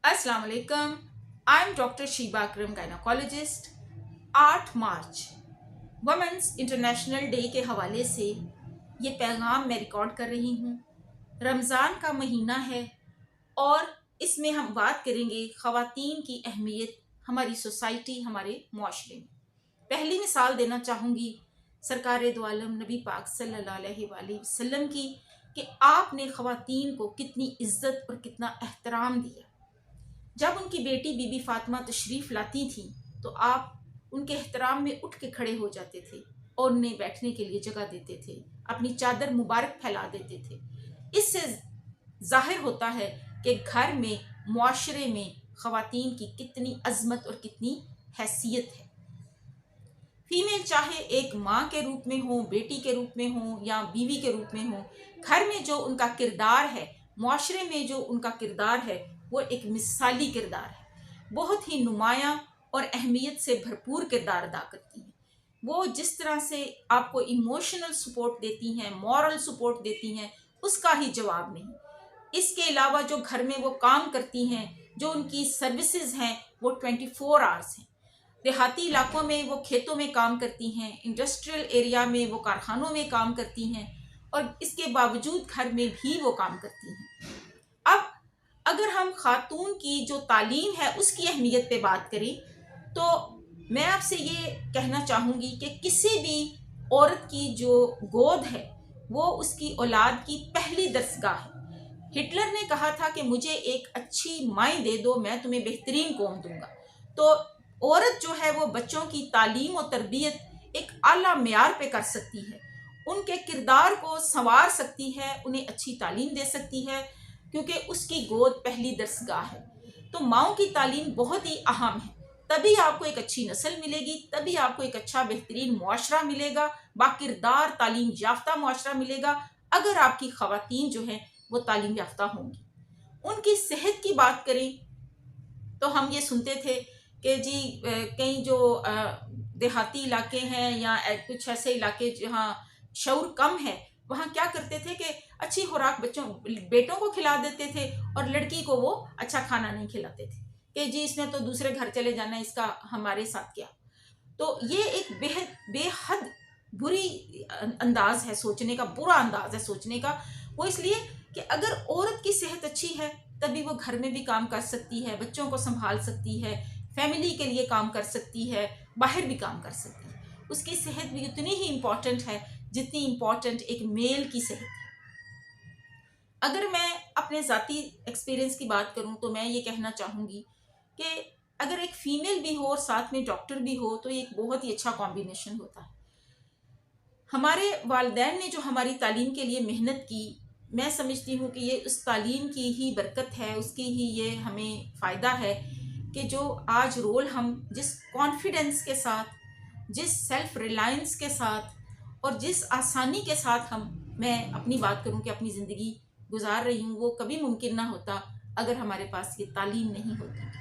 अस्सलाम वालेकुम। I am doctor Sheeba Akram, gynaecologist. 8 March women's international day के हवाले से ये पैगाम मैं रिकॉर्ड कर रही हूँ। रमज़ान का महीना है और इसमें हम बात करेंगे ख़वातीन की अहमियत हमारी सोसाइटी, हमारे मुआशरे में। पहली मिसाल देना चाहूँगी सरकार दो आलम नबी पाक सल्लल्लाहु अलैहि वसल्लम की, कि आपने ख़वातीन को कितनी इज़्ज़त और कितना एहतराम दिया। जब उनकी बेटी बीबी फातिमा तशरीफ़ लाती थी तो आप उनके एहतराम में उठ के खड़े हो जाते थे और उन्हें बैठने के लिए जगह देते थे, अपनी चादर मुबारक फैला देते थे। इससे ज़ाहिर होता है कि घर में, मुआशरे में ख़वातीन की कितनी अज़मत और कितनी हैसियत है। फीमेल चाहे एक माँ के रूप में हो, बेटी के रूप में हो या बीवी के रूप में हो, घर में जो उनका किरदार है, मुआशरे में जो उनका किरदार है, वो एक मिसाली किरदार है। बहुत ही नुमायाँ और अहमियत से भरपूर किरदार अदा करती हैं। वो जिस तरह से आपको इमोशनल सपोर्ट देती हैं, मॉरल सपोर्ट देती हैं, उसका ही जवाब नहीं। इसके अलावा जो घर में वो काम करती हैं, जो उनकी सर्विसेज हैं, वो 24 आवर्स हैं। देहाती इलाकों में वो खेतों में काम करती हैं, इंडस्ट्रियल एरिया में वो कारखानों में काम करती हैं और इसके बावजूद घर में भी वो काम करती हैं। अब अगर हम खातून की जो तालीम है उसकी अहमियत पे बात करें तो मैं आपसे ये कहना चाहूँगी कि किसी भी औरत की जो गोद है वो उसकी औलाद की पहली दरसगाह है। हिटलर ने कहा था कि मुझे एक अच्छी माँ दे दो, मैं तुम्हें बेहतरीन कौम दूंगा। तो औरत जो है वो बच्चों की तालीम और तरबियत एक आला मेयार पे कर सकती है, उनके किरदार को संवार सकती है, उन्हें अच्छी तालीम दे सकती है, क्योंकि उसकी गोद पहली दरसगाह है। तो माँओं की तालीम बहुत ही अहम है। तभी आपको एक अच्छी नस्ल मिलेगी, तभी आपको एक अच्छा बेहतरीन मुआशरा मिलेगा, बाकिरदार तालीम याफ्ता मुआशरा मिलेगा, अगर आपकी ख़वातीन जो हैं वो तालीम याफ्ता होंगी। उनकी सेहत की बात करें तो हम ये सुनते थे कि जी कई जो देहाती इलाके हैं या कुछ ऐसे इलाके जहाँ शऊर कम है, वहाँ क्या करते थे कि अच्छी खुराक बेटों को खिला देते थे और लड़की को वो अच्छा खाना नहीं खिलाते थे कि जी इसने तो दूसरे घर चले जाना, इसका हमारे साथ क्या। तो ये एक बेहद बुरी अंदाज है सोचने का, बुरा अंदाज है सोचने का। वो इसलिए कि अगर औरत की सेहत अच्छी है तभी वो घर में भी काम कर सकती है, बच्चों को संभाल सकती है, फैमिली के लिए काम कर सकती है, बाहर भी काम कर सकती है। उसकी सेहत भी उतनी ही इम्पॉर्टेंट है जितनी इम्पॉर्टेंट एक मेल की सेहत है। अगर मैं अपने ज़ाती एक्सपीरियंस की बात करूं तो मैं ये कहना चाहूँगी कि अगर एक फ़ीमेल भी हो और साथ में डॉक्टर भी हो तो ये एक बहुत ही अच्छा कॉम्बिनेशन होता है। हमारे वालिदैन ने जो हमारी तालीम के लिए मेहनत की, मैं समझती हूँ कि ये उस तालीम की ही बरकत है, उसकी ही ये हमें फ़ायदा है कि जो आज रोल हम जिस कॉन्फिडेंस के साथ, जिस सेल्फ रिलायंस के साथ और जिस आसानी के साथ मैं अपनी बात करूं कि अपनी ज़िंदगी गुजार रही हूँ, वो कभी मुमकिन ना होता अगर हमारे पास ये तालीम नहीं होती।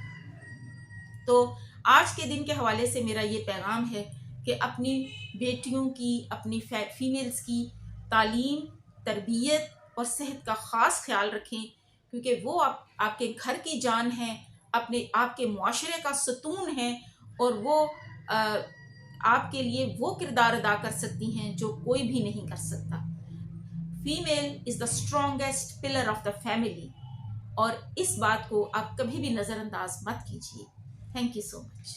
तो आज के दिन के हवाले से मेरा ये पैगाम है कि अपनी बेटियों की, अपनी फीमेल्स की तालीम, तरबियत और सेहत का ख़ास ख्याल रखें, क्योंकि वो आपके घर की जान है, अपने आपके मुआशरे का सतून है और वो आपके लिए वो किरदार अदा कर सकती हैं जो कोई भी नहीं कर सकता। Female is the strongest pillar of the family, और इस बात को आप कभी भी नज़रअंदाज मत कीजिए। Thank you so much.